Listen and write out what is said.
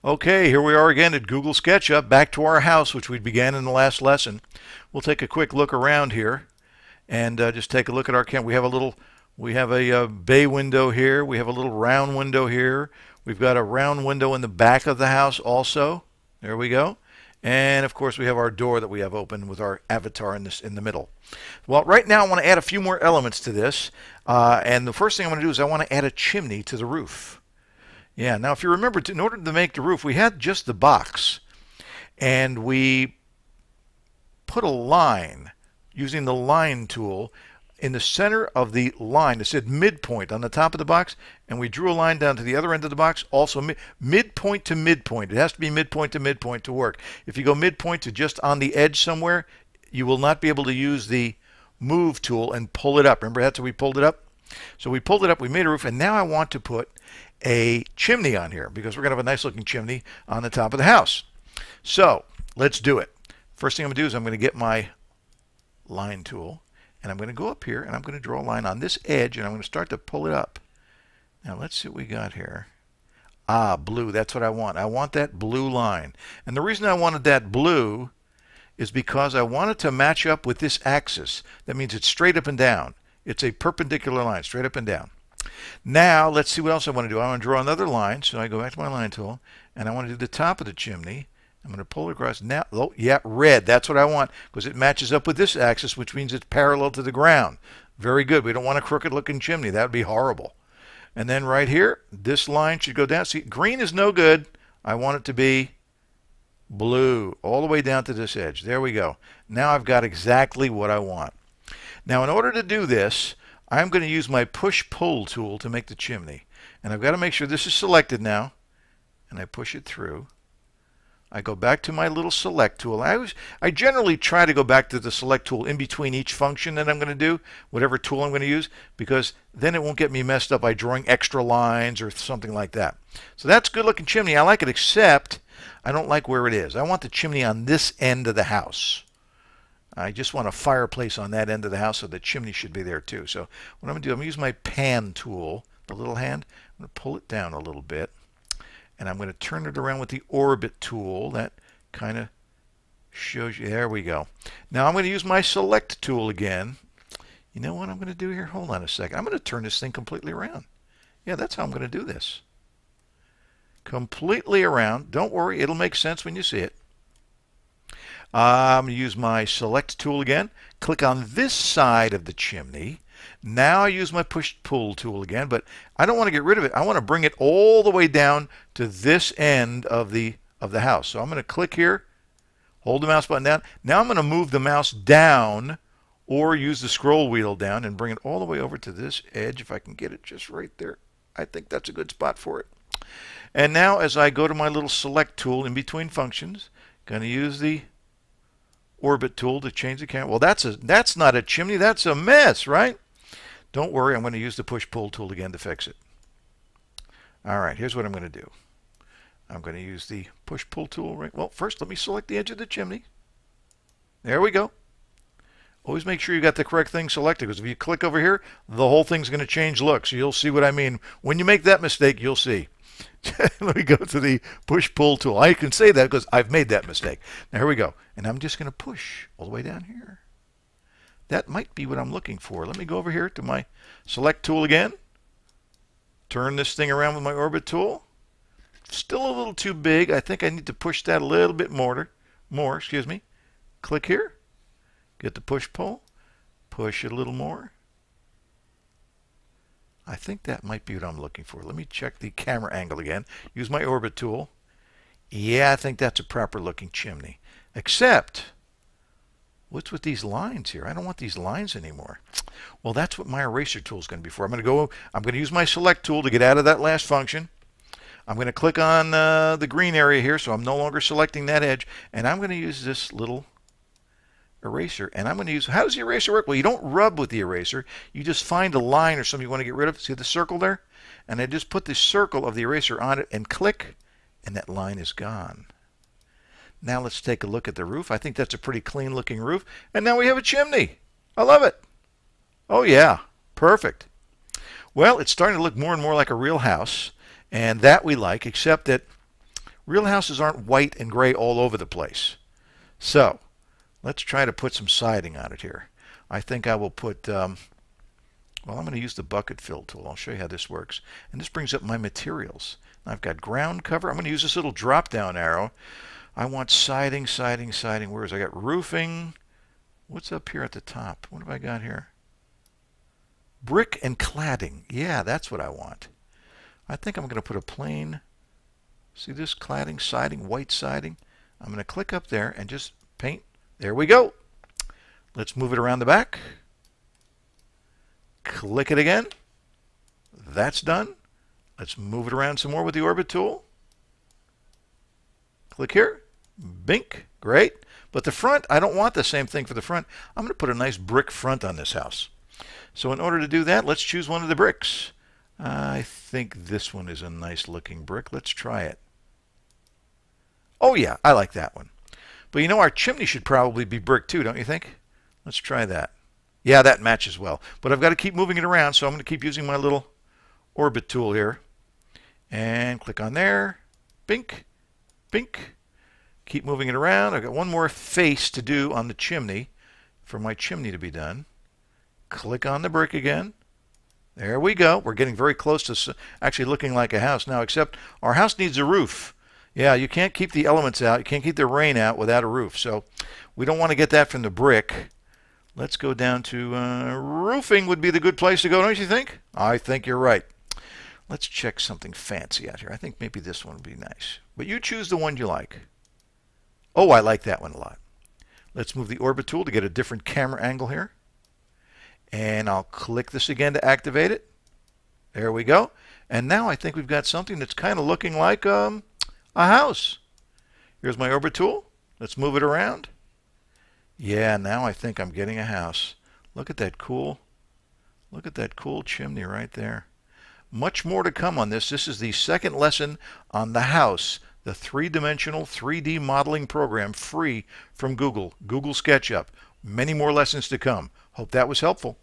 Okay, here we are again at Google SketchUp, back to our house, which we began in the last lesson. We'll take a quick look around here and just take a look at our camp. We have a bay window here. We have a little round window here. We've got a round window in the back of the house also. There we go. And of course, we have our door that we have open with our avatar in the middle. Well, right now I want to add a few more elements to this. And the first thing I want to do is I want to add a chimney to the roof. Yeah, now if you remember, in order to make the roof, we had just the box. And we put a line using the line tool in the center of the line. It said midpoint on the top of the box, and we drew a line down to the other end of the box, also midpoint to midpoint. It has to be midpoint to midpoint to work. If you go midpoint to just on the edge somewhere, you will not be able to use the move tool and pull it up. Remember, that's how we pulled it up? So we pulled it up, we made a roof, and now I want to put a chimney on here because we're going to have a nice looking chimney on the top of the house. So let's do it. First thing I'm going to do is I'm going to get my line tool, and I'm going to go up here and I'm going to draw a line on this edge, and I'm going to start to pull it up. Now let's see what we got here. Ah, blue, that's what I want. I want that blue line. And the reason I wanted that blue is because I want it to match up with this axis. That means it's straight up and down. It's a perpendicular line, straight up and down. Now, let's see what else I want to do. I want to draw another line, so I go back to my line tool, and I want to do the top of the chimney. I'm going to pull it across. Now, oh, yeah, red. That's what I want because it matches up with this axis, which means it's parallel to the ground. Very good. We don't want a crooked-looking chimney. That would be horrible. And then right here, this line should go down. See, green is no good. I want it to be blue all the way down to this edge. There we go. Now I've got exactly what I want. Now, in order to do this, I'm going to use my push-pull tool to make the chimney. And I've got to make sure this is selected now. And I push it through. I go back to my little select tool. I generally try to go back to the select tool in between each function that I'm going to do, whatever tool I'm going to use, because then it won't get me messed up by drawing extra lines or something like that. So that's a good-looking chimney. I like it, except I don't like where it is. I want the chimney on this end of the house. I just want a fireplace on that end of the house, so the chimney should be there too. So what I'm going to do, I'm going to use my pan tool, the little hand. I'm going to pull it down a little bit, and I'm going to turn it around with the orbit tool. That kind of shows you. There we go. Now I'm going to use my select tool again. You know what I'm going to do here? Hold on a second. I'm going to turn this thing completely around. Yeah, that's how I'm going to do this. Completely around. Don't worry, it'll make sense when you see it. I'm going to use my select tool again. Click on this side of the chimney. Now I use my push-pull tool again, but I don't want to get rid of it. I want to bring it all the way down to this end of the house. So I'm going to click here, hold the mouse button down. Now I'm going to move the mouse down or use the scroll wheel down and bring it all the way over to this edge. If I can get it just right there, I think that's a good spot for it. And now as I go to my little select tool in between functions, going to use the orbit tool to change the camera. Well, that's not a chimney, that's a mess, right? Don't worry, I'm going to use the push-pull tool again to fix it. All right, here's what I'm going to do. I'm going to use the push-pull tool. Right. Well, first let me select the edge of the chimney. There we go. Always make sure you got the correct thing selected, because if you click over here, the whole thing's going to change look. So you'll see what I mean. When you make that mistake, you'll see. Let me go to the push-pull tool. I can say that because I've made that mistake. Now here we go. And I'm just going to push all the way down here. That might be what I'm looking for. Let me go over here to my select tool again. Turn this thing around with my orbit tool. Still a little too big. I think I need to push that a little bit more. Excuse me. Click here. Get the push-pull. Push it a little more. I think that might be what I'm looking for. Let me check the camera angle again. Use my orbit tool. Yeah, I think that's a proper looking chimney. Except, what's with these lines here? I don't want these lines anymore. Well, that's what my eraser tool is going to be for. I'm going to use my select tool to get out of that last function. I'm going to click on the green area here, so I'm no longer selecting that edge. And I'm going to use this little eraser, and I'm going to use, how does the eraser work? Well, you don't rub with the eraser. You just find a line or something you want to get rid of. See the circle there? And I just put the circle of the eraser on it and click, and that line is gone. Now let's take a look at the roof. I think that's a pretty clean looking roof. And now we have a chimney. I love it. Oh yeah, perfect. Well, it's starting to look more and more like a real house, and that we like, except that Real houses aren't white and gray all over the place. So let's try to put some siding on it here. I think I will put, well, I'm going to use the bucket fill tool. I'll show you how this works. And this brings up my materials. I've got ground cover. I'm going to use this little drop down arrow. I want siding, siding, siding. Where is it? I got roofing. What's up here at the top? What have I got here? Brick and cladding. Yeah, that's what I want. I think I'm going to put a plain, see this cladding, siding, white siding. I'm going to click up there and just paint. There we go. Let's move it around the back. Click it again. That's done. Let's move it around some more with the orbit tool. Click here. Bink. Great. But the front, I don't want the same thing for the front. I'm going to put a nice brick front on this house. So in order to do that, let's choose one of the bricks. I think this one is a nice looking brick. Let's try it. Oh yeah, I like that one. But you know, our chimney should probably be brick too, don't you think? Let's try that. Yeah, that matches well. But I've got to keep moving it around, so I'm going to keep using my little orbit tool here. And click on there. Bink. Bink. Keep moving it around. I've got one more face to do on the chimney for my chimney to be done. Click on the brick again. There we go. We're getting very close to actually looking like a house now, except our house needs a roof. Yeah, you can't keep the elements out. You can't keep the rain out without a roof. So we don't want to get that from the brick. Let's go down to roofing would be the good place to go, don't you think? I think you're right. Let's check something fancy out here. I think maybe this one would be nice. But you choose the one you like. Oh, I like that one a lot. Let's move the orbit tool to get a different camera angle here. And I'll click this again to activate it. There we go. And now I think we've got something that's kind of looking like a house. Here's my orbit tool. Let's move it around. Yeah, now I think I'm getting a house. Look at that cool chimney right there. Much more to come on this. This is the second lesson on the house, the three-dimensional 3D modeling program free from Google SketchUp. Many more lessons to come. Hope that was helpful.